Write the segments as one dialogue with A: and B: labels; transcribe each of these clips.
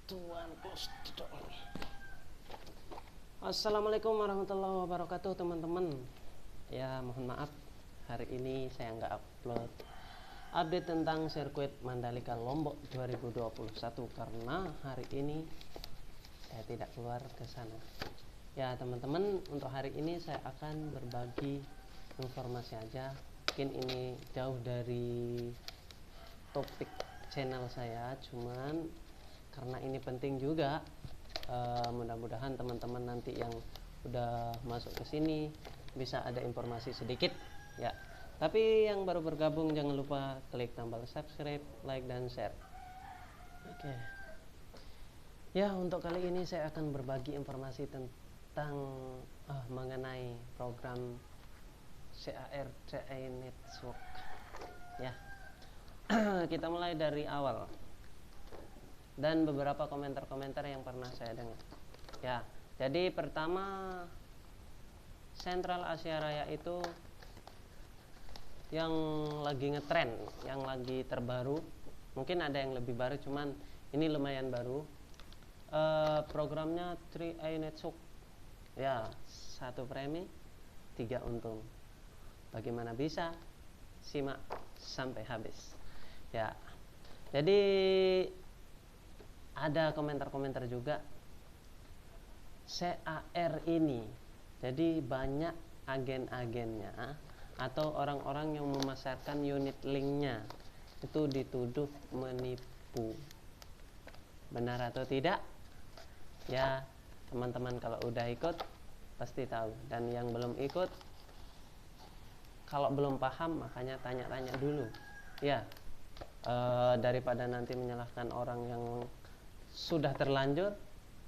A: Tuan close the door. Assalamualaikum warahmatullahi wabarakatuh teman-teman. Ya mohon maaf hari ini saya nggak upload update tentang sirkuit Mandalika Lombok 2021 karena hari ini saya tidak keluar ke sana. Ya teman-teman, untuk hari ini saya akan berbagi informasi aja. Mungkin ini jauh dari topik channel saya, cuman karena ini penting juga, mudah-mudahan teman-teman nanti yang udah masuk ke sini bisa ada informasi sedikit ya. Tapi yang baru bergabung jangan lupa klik tombol subscribe, like dan share. Oke. Ya, untuk kali ini saya akan berbagi informasi tentang mengenai program CAR Network ya. Kita mulai dari awal dan beberapa komentar-komentar yang pernah saya dengar ya. Jadi pertama, Sentral Asia Raya itu yang lagi ngetren, yang lagi terbaru. Mungkin ada yang lebih baru, cuman ini lumayan baru. Programnya 3i Network ya, 1 premi 3 untung. Bagaimana bisa? Simak sampai habis ya. Jadi ada komentar-komentar juga, CAR ini jadi banyak agen-agennya atau orang-orang yang memasarkan unit linknya itu dituduh menipu. Benar atau tidak? Ya teman-teman, kalau udah ikut pasti tahu, dan yang belum ikut, kalau belum paham makanya tanya-tanya dulu ya, daripada nanti menyalahkan orang yang sudah terlanjur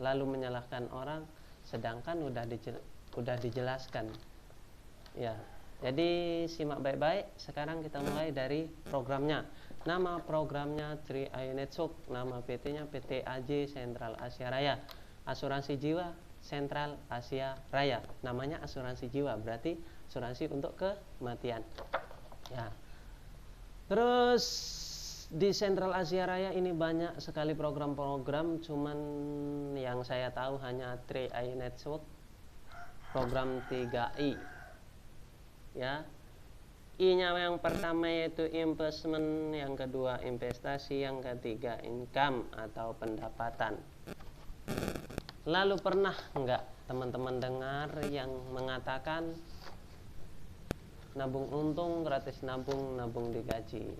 A: lalu menyalahkan orang sedangkan udah dijelaskan ya. Jadi simak baik-baik. Sekarang kita mulai dari programnya. Nama programnya 3i Network, nama PT-nya PT AJ Sentral Asia Raya. Asuransi jiwa Sentral Asia Raya. Namanya asuransi jiwa, berarti asuransi untuk kematian ya. Terus di Sentral Asia Raya ini banyak sekali program-program, cuman yang saya tahu hanya 3i Network, program 3i ya. I-nya yang pertama yaitu investment, yang kedua investasi, yang ketiga income atau pendapatan. Lalu pernah enggak teman-teman dengar yang mengatakan nabung untung gratis nabung, nabung digaji?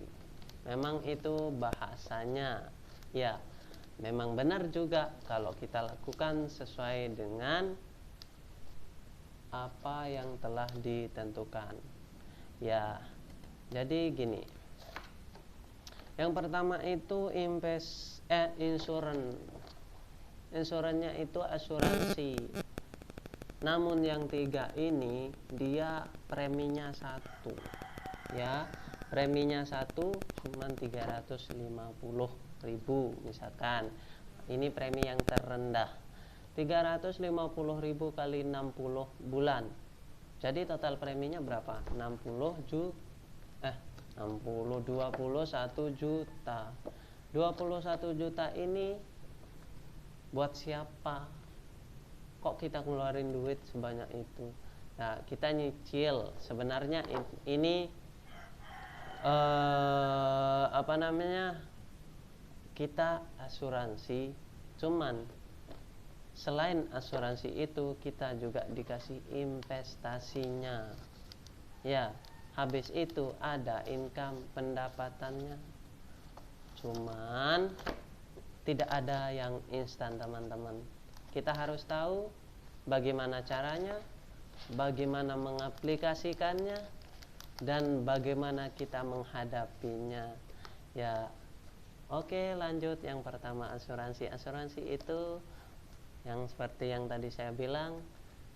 A: Memang itu bahasanya ya, memang benar juga kalau kita lakukan sesuai dengan apa yang telah ditentukan ya. Jadi gini, yang pertama itu insurannya itu asuransi. Namun yang 3 ini dia preminya 1 ya. Preminya 1 cuma 350.000 misalkan. Ini premi yang terendah. 350.000 kali 60 bulan. Jadi total preminya berapa? 21 juta. 21 juta ini buat siapa? Kok kita keluarin duit sebanyak itu? Nah, kita nyicil. Sebenarnya ini kita asuransi, cuman selain asuransi itu kita juga dikasih investasinya ya. Habis itu ada income, pendapatannya. Cuman tidak ada yang instan teman-teman. Kita harus tahu bagaimana caranya, bagaimana mengaplikasikannya, dan bagaimana kita menghadapinya ya. Oke, lanjut. Yang pertama asuransi. Asuransi itu yang seperti yang tadi saya bilang,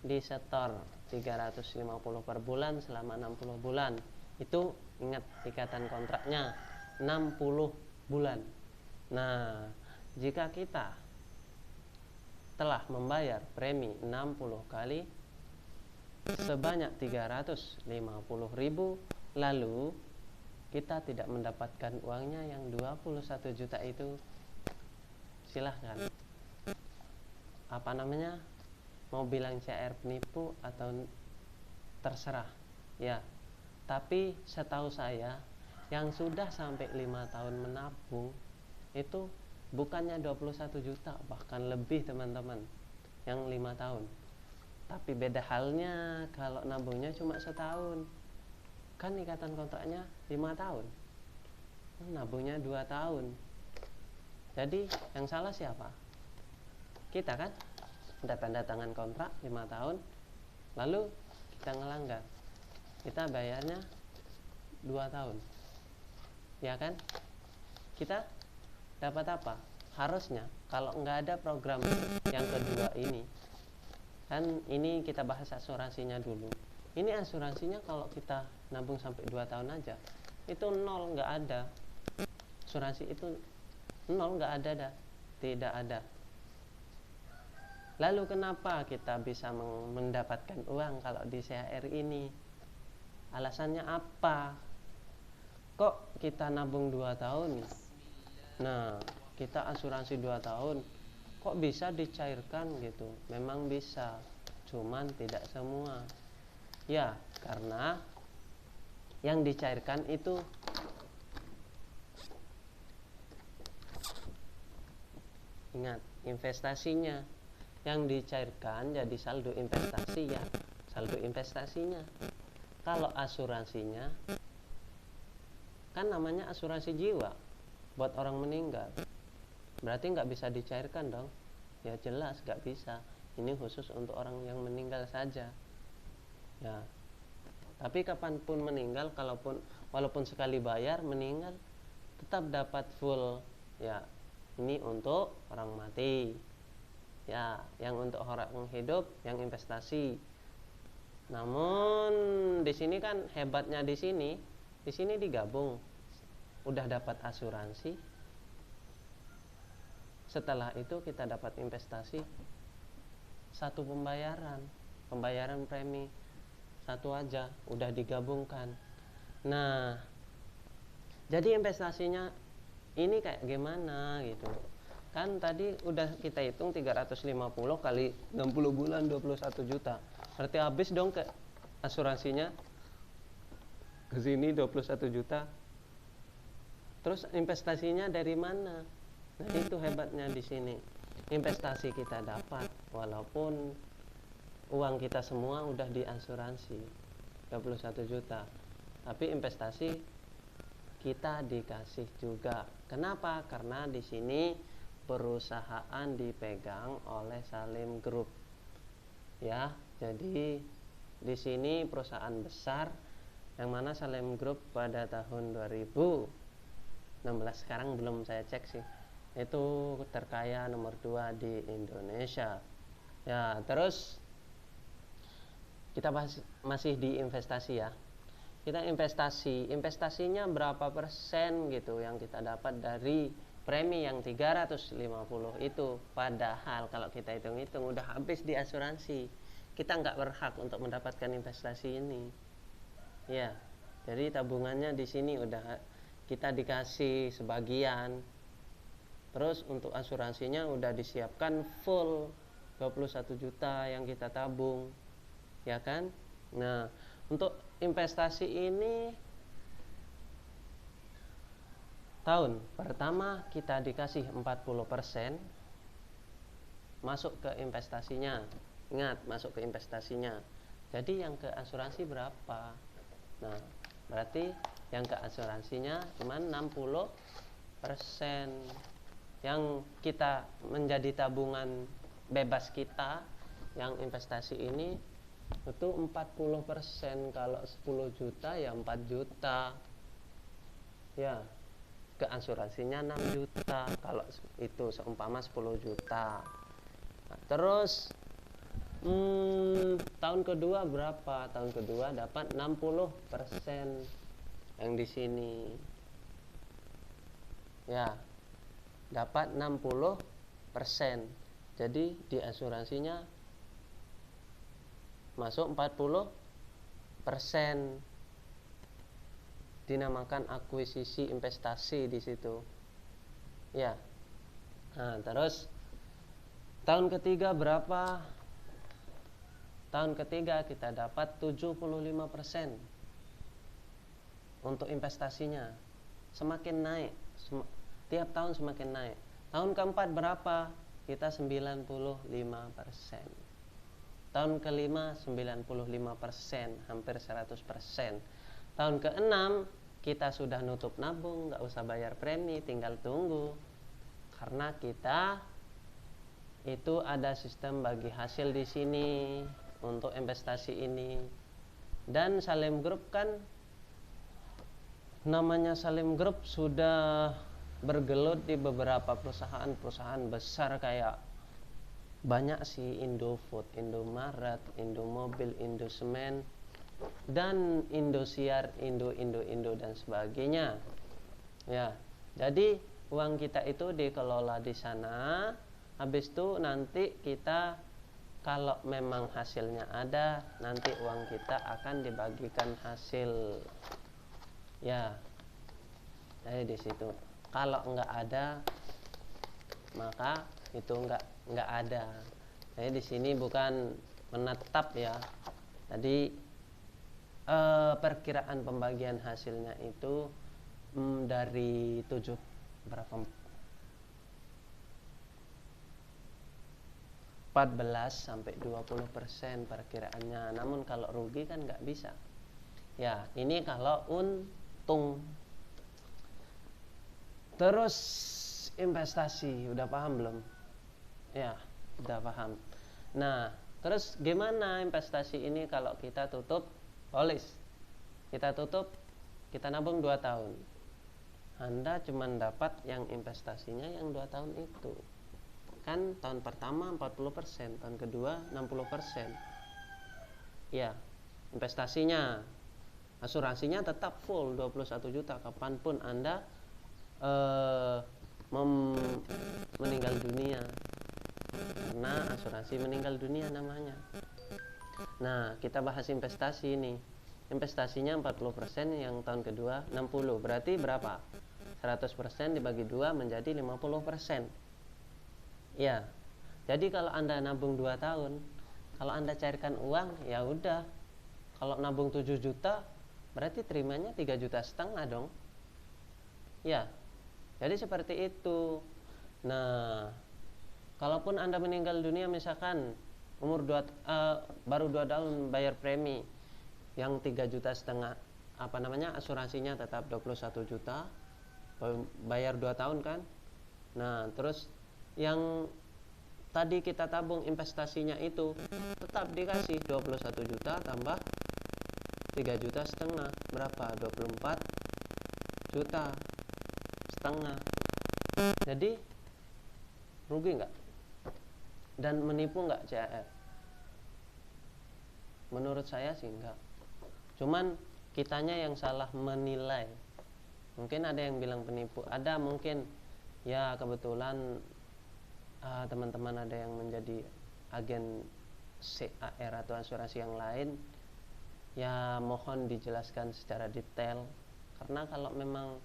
A: disetor 350 per bulan selama 60 bulan. Itu ingat ikatan kontraknya 60 bulan. Nah, jika kita telah membayar premi 60 kali sebanyak 350.000, lalu kita tidak mendapatkan uangnya yang 21 juta itu, silahkan apa namanya, mau bilang CR penipu atau terserah ya, tapi setahu saya yang sudah sampai 5 tahun menabung itu bukannya 21 juta, bahkan lebih teman-teman, yang 5 tahun. Tapi beda halnya kalau nabungnya cuma setahun, kan ikatan kontraknya 5 tahun, nabungnya 2 tahun. Jadi yang salah siapa? Kita kan, udah tanda tangan kontrak 5 tahun, lalu kita ngelanggar, kita bayarnya 2 tahun, ya kan? Kita dapat apa? Harusnya kalau nggak ada program yang kedua ini, kan ini kita bahas asuransinya dulu. Ini asuransinya kalau kita nabung sampai 2 tahun aja, itu nol, nggak ada. Asuransi itu nol, nggak ada dah, tidak ada. Lalu kenapa kita bisa mendapatkan uang kalau di CHR ini? Alasannya apa? Kok kita nabung 2 tahun? Nah, kita asuransi 2 tahun, kok bisa dicairkan gitu? Memang bisa, cuman tidak semua. Ya, karena yang dicairkan itu ingat, investasinya yang dicairkan jadi saldo investasi ya, saldo investasinya. Kalau asuransinya kan namanya asuransi jiwa buat orang meninggal, berarti nggak bisa dicairkan dong. Ya jelas nggak bisa, ini khusus untuk orang yang meninggal saja ya. Tapi kapanpun meninggal, walaupun sekali bayar meninggal, tetap dapat full ya. Ini untuk orang mati ya, yang untuk orang hidup yang investasi. Namun di sini kan hebatnya, di sini digabung, udah dapat asuransi, setelah itu kita dapat investasi, satu pembayaran premi satu aja udah digabungkan. Nah, jadi investasinya ini kayak gimana gitu kan, tadi udah kita hitung 350 kali 60 bulan 21 juta, berarti habis dong ke asuransinya ke sini 21 juta. Terus investasinya dari mana? Nah, itu hebatnya di sini. Investasi kita dapat walaupun uang kita semua udah diasuransi 21 juta, tapi investasi kita dikasih juga. Kenapa? Karena di sini perusahaan dipegang oleh Salim Group ya. Jadi di sini perusahaan besar, yang mana Salim Group pada tahun 2016, sekarang belum saya cek sih, itu terkaya nomor 2 di Indonesia ya. Terus kita masih di investasi ya. Kita investasinya berapa persen gitu yang kita dapat dari premi yang 350 itu. Padahal kalau kita hitung-hitung udah habis di asuransi, kita nggak berhak untuk mendapatkan investasi ini ya. Jadi tabungannya di sini udah kita dikasih sebagian, terus untuk asuransinya udah disiapkan full 21 juta yang kita tabung ya kan. Nah, untuk investasi ini tahun pertama kita dikasih 40% masuk ke investasinya. Ingat, masuk ke investasinya. Jadi yang ke asuransi berapa? Nah, berarti yang ke asuransinya cuma 60%. Yang kita menjadi tabungan bebas kita yang investasi ini itu 40%. Kalau 10 juta ya 4 juta ya, ke asuransinya 6 juta kalau itu seumpama 10 juta. Nah, terus tahun kedua berapa? Tahun kedua dapat 60% yang di sini ya, dapat 60%. Jadi di asuransinya masuk 40%, dinamakan akuisisi investasi di situ ya. Nah, terus Tahun ketiga berapa? Tahun ketiga kita dapat 75% untuk investasinya. Semakin naik, tiap tahun semakin naik. Tahun keempat berapa? Kita 95%. Tahun kelima 95%, hampir 100%. Tahun keenam kita sudah nutup nabung, nggak usah bayar premi, tinggal tunggu. Karena kita itu ada sistem bagi hasil di sini untuk investasi ini. Dan Salim Group kan, namanya Salim Group sudah bergelut di beberapa perusahaan besar kayak banyak sih, Indofood, Indomaret, Indomobil, Indosemen, dan Indosiar, Indo dan sebagainya. Ya, jadi uang kita itu dikelola di sana. Habis itu nanti kita kalau memang hasilnya ada, nanti uang kita akan dibagikan hasil. Ya, jadi di situ. Kalau nggak ada, maka itu nggak ada. Jadi di sini bukan menetap ya. Jadi perkiraan pembagian hasilnya itu dari 14 sampai 20% perkiraannya. Namun kalau rugi kan nggak bisa. Ya, ini kalau untung. Terus investasi, udah paham belum? Ya, udah paham. Nah, terus gimana investasi ini kalau kita tutup polis? Kita tutup, kita nabung 2 tahun. Anda cuma dapat yang investasinya yang 2 tahun itu. Kan tahun pertama 40%, tahun kedua 60%. Ya, investasinya. Asuransinya tetap full 21 juta kapanpun Anda meninggal dunia, karena asuransi meninggal dunia namanya. Nah, kita bahas investasi ini. Investasinya 40%, yang tahun kedua 60. Berarti berapa? 100% dibagi 2 menjadi 50%. Ya. Jadi kalau Anda nabung 2 tahun, kalau Anda cairkan uang, ya udah. Kalau nabung 7 juta, berarti terimanya 3,5 juta dong. Ya. Jadi seperti itu. Nah, kalaupun Anda meninggal dunia misalkan umur baru 2 tahun bayar premi yang 3,5 juta, asuransinya tetap 21 juta, bayar 2 tahun kan. Nah, terus yang tadi kita tabung investasinya itu tetap dikasih 21 juta tambah 3,5 juta, berapa? 24 juta setengah. Jadi rugi nggak? Dan menipu nggak CHR? Menurut saya sih enggak. Cuman kitanya yang salah menilai. Mungkin ada yang bilang penipu, ada mungkin ya kebetulan teman-teman ada yang menjadi agen CAR atau asuransi yang lain. Ya mohon dijelaskan secara detail, karena kalau memang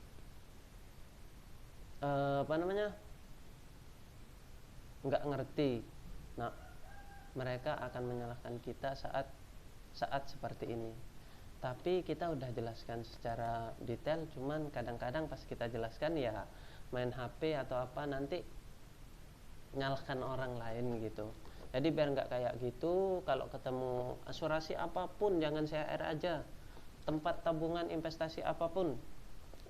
A: nggak ngerti, nah mereka akan menyalahkan kita saat seperti ini. Tapi kita udah jelaskan secara detail, cuman kadang-kadang pas kita jelaskan ya main HP atau apa, nanti nyalahkan orang lain gitu. Jadi biar nggak kayak gitu, kalau ketemu asuransi apapun jangan CHR aja, tempat tabungan investasi apapun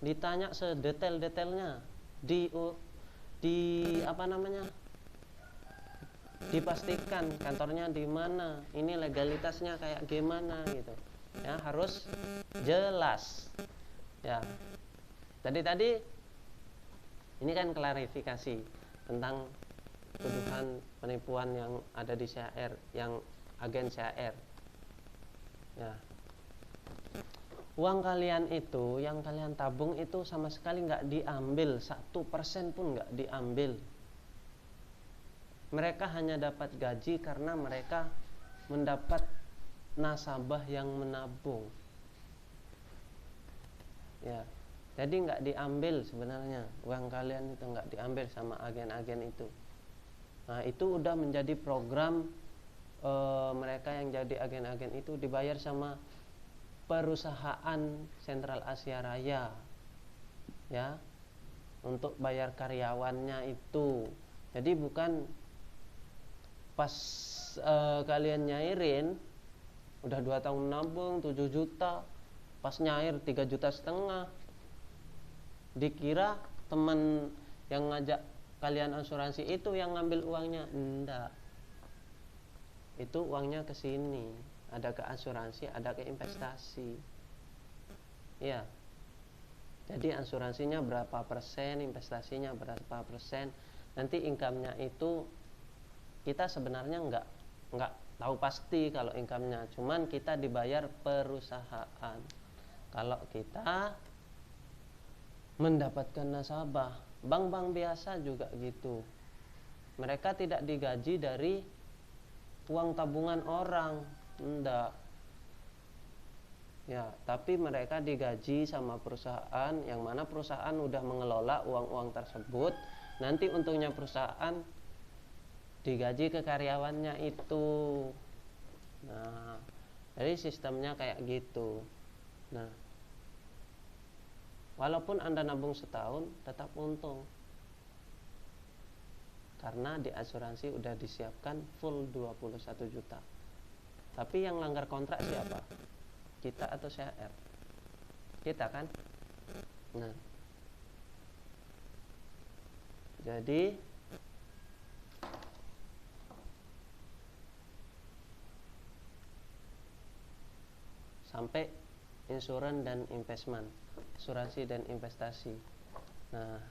A: ditanya sedetail-detailnya, dipastikan kantornya di mana, ini legalitasnya kayak gimana gitu ya, harus jelas ya. Jadi tadi ini kan klarifikasi tentang tuduhan penipuan yang ada di CHR, yang agen CHR ya. Uang kalian itu, yang kalian tabung itu sama sekali nggak diambil, 1% pun nggak diambil. Mereka hanya dapat gaji karena mereka mendapat nasabah yang menabung. Ya, jadi nggak diambil sebenarnya, uang kalian itu nggak diambil sama agen-agen itu. Nah, itu udah menjadi program mereka yang jadi agen-agen itu dibayar sama perusahaan Sentral Asia Raya, ya, untuk bayar karyawannya itu. Jadi bukan pas kalian nyairin udah 2 tahun nabung 7 juta, pas nyair 3,5 juta, dikira teman yang ngajak kalian asuransi itu yang ngambil uangnya. Enggak, itu uangnya ke sini, ada ke asuransi, ada ke investasi, ya. Jadi asuransinya berapa persen, investasinya berapa persen, nanti income-nya itu kita sebenarnya nggak tahu pasti kalau income-nya, cuman kita dibayar perusahaan kalau kita mendapatkan nasabah. Bank-bank biasa juga gitu, mereka tidak digaji dari uang tabungan orang, enggak, ya, tapi mereka digaji sama perusahaan, yang mana perusahaan udah mengelola uang-uang tersebut. Nanti untungnya perusahaan digaji ke karyawannya itu. Nah, jadi sistemnya kayak gitu. Nah, walaupun Anda nabung setahun tetap untung, karena di asuransi udah disiapkan full 21 juta. Tapi yang langgar kontrak siapa? Kita atau CR? Kita kan? Nah, jadi sampai insuran dan investment, asuransi dan investasi. Nah,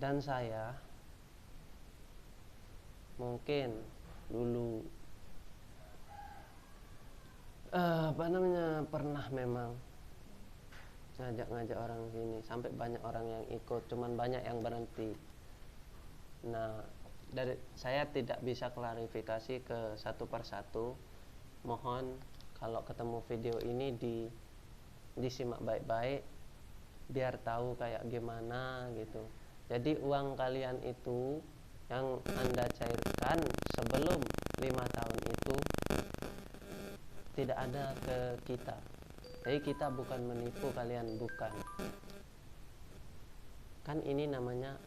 A: dan saya mungkin dulu pernah memang ngajak orang sini, sampai banyak orang yang ikut, cuman banyak yang berhenti. Nah, dari saya tidak bisa klarifikasi ke satu persatu. Mohon kalau ketemu video ini disimak baik-baik biar tahu kayak gimana gitu. Jadi uang kalian itu yang Anda cairkan sebelum 5 tahun itu tidak ada ke kita. Jadi kita bukan menipu kalian, bukan. Kan ini namanya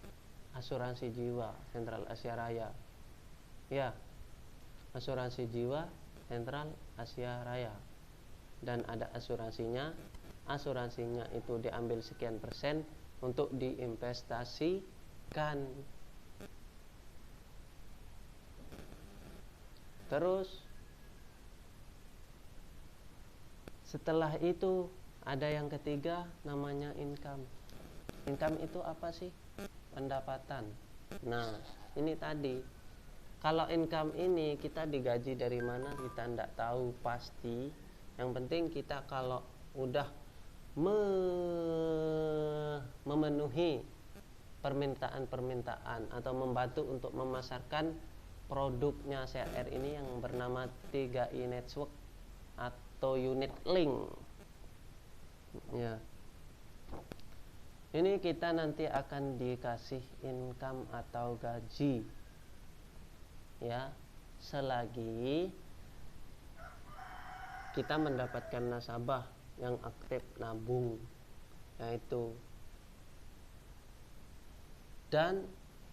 A: asuransi jiwa Sentral Asia Raya. Ya, asuransi jiwa Sentral Asia Raya. Dan ada asuransinya. Asuransinya itu diambil sekian persen untuk diinvestasikan. Terus setelah itu ada yang ketiga namanya income. Income itu apa sih? Pendapatan. Nah, ini tadi, kalau income ini kita digaji dari mana kita tidak tahu pasti. Yang penting kita kalau udah memenuhi permintaan atau membantu untuk memasarkan produknya CR ini yang bernama 3i Network atau Unit Link, ya, ini kita nanti akan dikasih income atau gaji, ya, selagi kita mendapatkan nasabah yang aktif nabung, yaitu, dan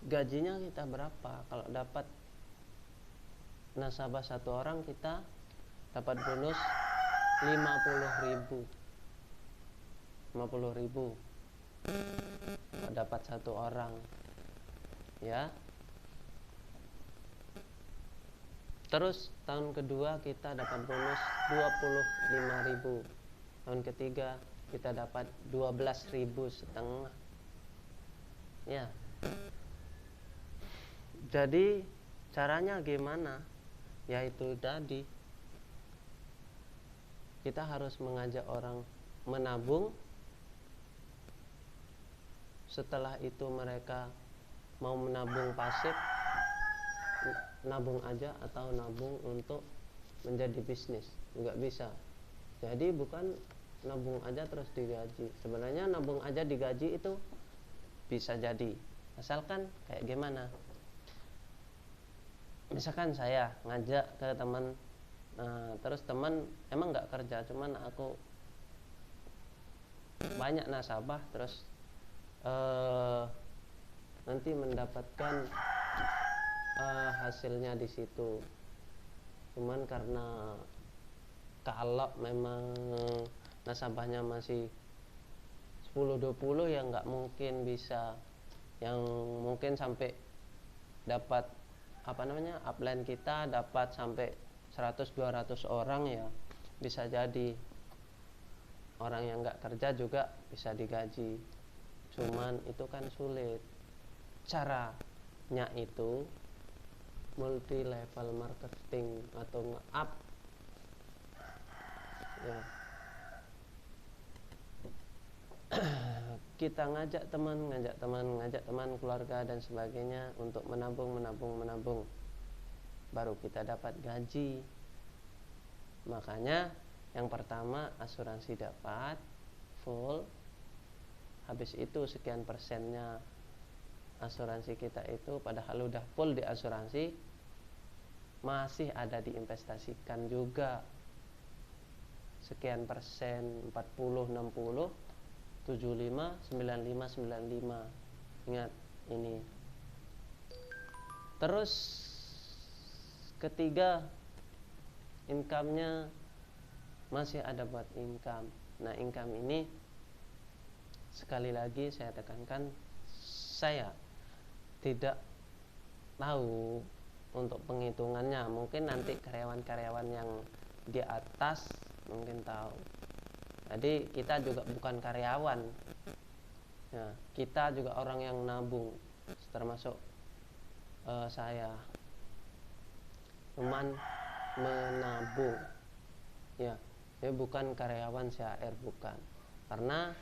A: gajinya kita berapa. Kalau dapat nasabah satu orang kita dapat bonus 50.000 dapat satu orang, ya. Terus tahun kedua kita dapat bonus 25.000, tahun ketiga kita dapat 12.500, ya. Jadi caranya gimana? Yaitu tadi, kita harus mengajak orang menabung. Setelah itu mereka mau menabung pasif, nabung aja, atau nabung untuk menjadi bisnis juga bisa. Jadi bukan nabung aja terus digaji. Sebenarnya nabung aja digaji itu bisa jadi, Asalkan kayak gimana, misalkan saya ngajak ke teman, terus teman emang nggak kerja, cuman aku banyak nasabah, terus nanti mendapatkan hasilnya di situ. Cuman karena kalau memang nasabahnya masih 10-20 ya nggak mungkin bisa, yang mungkin sampai dapat upline kita dapat sampai 100-200 orang ya, bisa jadi orang yang nggak kerja juga bisa digaji. Cuman itu kan sulit. Caranya itu multi level marketing atau nge-up ya. Kita ngajak teman, keluarga dan sebagainya untuk menabung, baru kita dapat gaji. Makanya yang pertama asuransi dapat full, habis itu sekian persennya asuransi kita itu padahal udah full di asuransi, masih ada diinvestasikan juga sekian persen, 40, 60, 75, 95, 95. Ingat ini. Terus ketiga, income-nya masih ada buat income. Nah, income ini sekali lagi saya tekankan, saya tidak tahu untuk penghitungannya. Mungkin nanti karyawan-karyawan yang di atas mungkin tahu. Jadi kita juga bukan karyawan ya, kita juga orang yang nabung, termasuk saya cuman menabung ya, bukan karyawan CHR, bukan, karena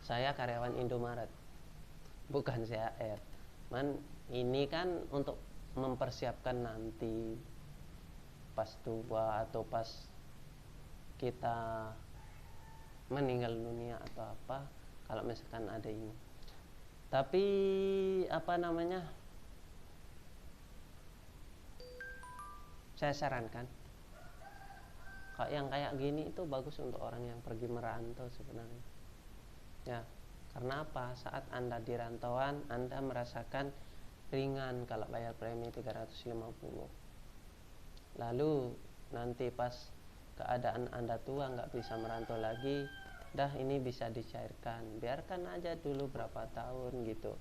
A: saya karyawan Indomaret, bukan CHR. Ini kan untuk mempersiapkan nanti pas tua atau pas kita meninggal dunia atau apa, kalau misalkan ada ini. Tapi saya sarankan kalau yang kayak gini itu bagus untuk orang yang pergi merantau sebenarnya ya. Karena apa? Saat Anda di rantauan, Anda merasakan ringan kalau bayar premi 350. Lalu nanti pas keadaan Anda tua nggak bisa merantau lagi, dah ini bisa dicairkan, biarkan aja dulu berapa tahun gitu.